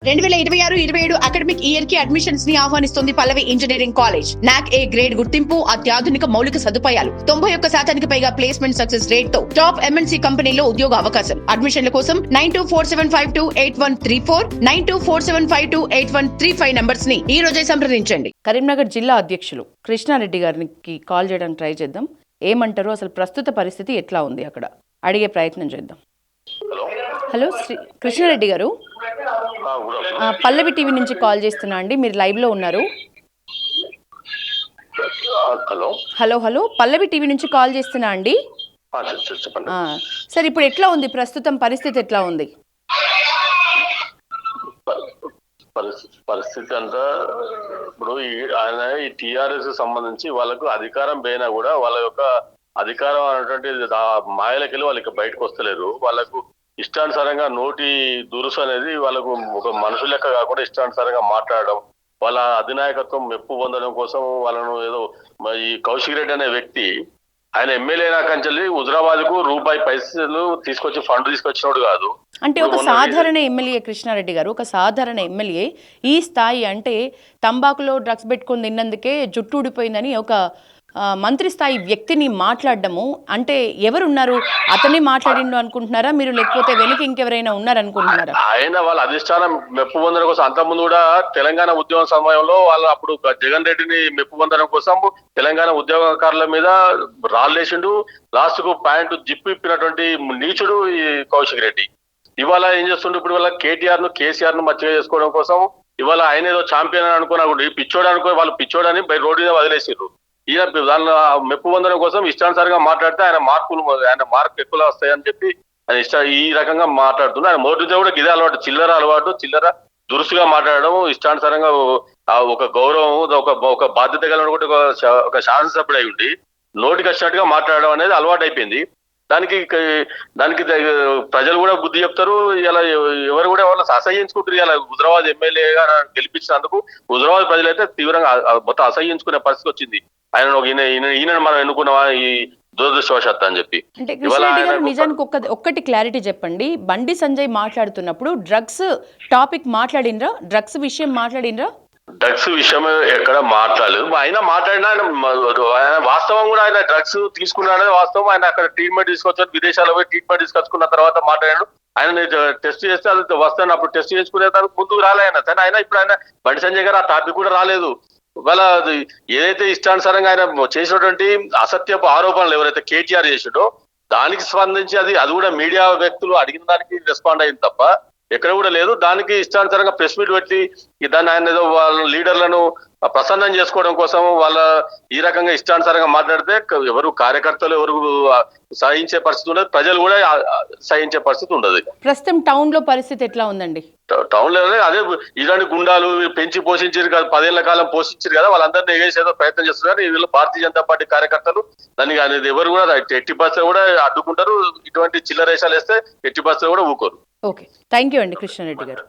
2026-27 academic year కి admissions ని ఆహ్వానిస్తుంది పల్లవి engineering college. నాక్ ఏ గ్రేడ్ గుర్తింపు, అత్యాధునిక మౌలిక సదుపాయాలు, 91% పైగా ప్లేస్మెంట్ సక్సెస్ రేట్ తో టాప్ ఎంఎన్సీ కంపెనీలో ఉద్యోగ అవకాశం. అడ్మిషన్ల కోసం 9247528134 9247528135 నంబర్స్ ని ఈ రోజే సంప్రదించండి. కరీంనగర్ జిల్లా అధ్యక్షులు కృష్ణారెడ్డి గారికి కాల్ చేయడానికి ట్రై చేద్దాం. ఏమంటారో, అసలు ప్రస్తుత పరిస్థితి ఎట్లా ఉంది అక్కడ అడిగే ప్రయత్నం చేద్దాం. హలో కృష్ణారెడ్డి గారు, పల్లవి టీవీ నుంచి కాల్ చేస్తున్నా అండి. మీరు లైవ్ లో ఉన్నారు. హలో పల్లవి టీవీ నుంచి కాల్ చేస్తున్నా అండి. సార్, ఇప్పుడు ఎట్లా ఉంది ప్రస్తుతం పరిస్థితి, ఎట్లా ఉంది పరిస్థితి? అంతా ఇప్పుడు ఆయన ఈ టిఆర్ఎస్ సంబంధించి వాళ్ళకు అధికారం పోయినా కూడా వాళ్ళ యొక్క అధికారం అనేటువంటి మాయలకెళ్ళి వాళ్ళకి బయటకు వస్తలేరు. వాళ్ళకు ఇష్టానుసారంగా నోటి దురుసు అనేది వాళ్ళకు ఒక మనుషుల లెక్క కాకుండా ఇష్టానుసారంగా మాట్లాడడం, వాళ్ళ అధినాయకత్వం మెప్పు పొందడం కోసం వాళ్ళను ఏదో ఈ కౌశిక్ రెడ్డి అనే వ్యక్తి ఆయన ఎమ్మెల్యే నాకంచెల్లి హుజరాబాద్ కు రూపాయి పైసలు తీసుకొచ్చి ఫండ్ తీసుకొచ్చినోడు కాదు. అంటే ఒక సాధారణ ఎమ్మెల్యే కృష్ణారెడ్డి గారు, ఒక సాధారణ ఎమ్మెల్యే ఈ స్థాయి అంటే తంబాకులో డ్రగ్స్ పెట్టుకొని తిన్నందుకే జుట్టు ఊడిపోయిందని ఒక మంత్రి స్థాయి వ్యక్తిని మాట్లాడడము అంటే ఎవరున్నారు? అతనే మాట్లాడిండు అనుకుంటున్నారా మీరు, లేకపోతే వెనక ఇంకెవరైనా ఉన్నారనుకుంటున్నారా? ఆయన వాళ్ళ అధిష్టానం మెప్పు పొందడం కోసం అంతకుముందు కూడా తెలంగాణ ఉద్యమం సమయంలో వాళ్ళు అప్పుడు జగన్ రెడ్డిని మెప్పు పొందడం కోసం తెలంగాణ ఉద్యోగకారుల మీద రాళ్ళేసిండు. లాస్ట్ కు ప్యాంటు జిప్పు ఇప్పినటువంటి నీచుడు ఈ కౌశిక్ రెడ్డి. ఇవాళ ఏం చేస్తుండే, ఇప్పుడు వాళ్ళ కేటీఆర్ ను కేసీఆర్ ను మచ్చిగా చేసుకోవడం కోసం ఇవాళ ఆయన ఏదో ఛాంపియన్ అని అనుకున్నా, పిచ్చోడు అనుకో వాళ్ళు పిచ్చోడని బయట రోడ్డు మీద వదిలేసారు. ఈయన దానిలో మెప్పు పొందడం కోసం ఇష్టానుసారంగా మాట్లాడితే ఆయన మార్క్ ఎక్కువ వస్తాయని చెప్పి ఆయన ఈ రకంగా మాట్లాడుతుంది. ఆయన మొదటి కూడా ఇదే అలవాటు, చిల్లర దురుసుగా మాట్లాడడం, ఇష్టానుసారంగా ఒక గౌరవం, ఒక బాధ్యత కలిగిన ఒక శాసనసభ్యుడు అయి ఉండి నోటికి వచ్చినట్టుగా మాట్లాడడం అనేది అలవాటు అయిపోయింది. దానికి ప్రజలు కూడా బుద్ధి చెప్తారు. ఇలా ఎవరు కూడా ఎవరు అసహ్యించుకుంటారు. ఇలా హుజరాబాద్ ఎమ్మెల్యేగా గెలిపించినందుకు హుజరాబాద్ ప్రజలైతే తీవ్రంగా మొత్తం అసహ్యించుకునే పరిస్థితి వచ్చింది. ఆయన ఈయన మనం ఎన్నుకున్నావా ఈ దురదృష్టవశాత్తు అని చెప్పి. అంటే నిజానికి ఒక్కటి క్లారిటీ చెప్పండి. బండి సంజయ్ మాట్లాడుతున్నప్పుడు డ్రగ్స్ టాపిక్ మాట్లాడినరా? డ్రగ్స్ విషయం మాట్లాడినరా? డ్రగ్స్ విషయం ఎక్కడ మాట్లాడలేదు. ఆయన మాట్లాడినా ఆయన వాస్తవం కూడా ఆయన డ్రగ్స్ తీసుకున్నాడనే వాస్తవం. ఆయన అక్కడ ట్రీట్మెంట్ తీసుకొచ్చాడు, విదేశాల్లో పోయి ట్రీట్మెంట్ తీసుకొచ్చుకున్న తర్వాత మాట్లాడాడు. ఆయన టెస్ట్ చేస్తే అది వస్తాను, అప్పుడు టెస్ట్ చేసుకునే దానికి ముందుకు రాలే ఆయన. కానీ ఆయన ఇప్పుడు ఆయన బండి సంజయ్ గారు ఆ టాపిక్ కూడా రాలేదు. వాళ్ళ ఏదైతే ఇష్టానుసారంగా ఆయన చేసినటువంటి అసత్యపు ఆరోపణలు ఎవరైతే కేటీఆర్ చేసాడో దానికి స్పందించి అది కూడా మీడియా వ్యక్తులు అడిగిన దానికి రెస్పాండ్ అయింది తప్ప ఎక్కడ కూడా లేదు. దానికి ఇష్టానుసారంగా ప్రెస్ మీట్ పెట్టి దాన్ని ఆయన ఏదో వాళ్ళ లీడర్లను ప్రసన్నం చేసుకోవడం కోసం వాళ్ళ ఈ రకంగా ఇష్టానుసారంగా మాట్లాడితే ఎవరు కార్యకర్తలు ఎవరు సహించే పరిస్థితి ఉండదు, ప్రజలు కూడా సహించే పరిస్థితి ఉండదు. ప్రస్తుతం టౌన్ లో పరిస్థితి ఎట్లా ఉందండి? టౌన్ లో అదే ఇలాంటి గుండాలు పెంచి పోషించారు కదా, 10 ఏళ్ల కాలం పోషించారు కదా, వాళ్ళందరినీ ఎగేసేదో ప్రయత్నం చేస్తున్నారు. వీళ్ళు భారతీయ జనతా పార్టీ కార్యకర్తలు దానికి అనేది ఎవరు కూడా ఎట్టి బస్సులు కూడా అడ్డుకుంటారు. ఇటువంటి చిల్లరేషాలు వేస్తే ఎట్టి బస్సులు కూడా ఊకోరు. ఓకే, థ్యాంక్ యూ అండి కృష్ణారెడ్డి గారు.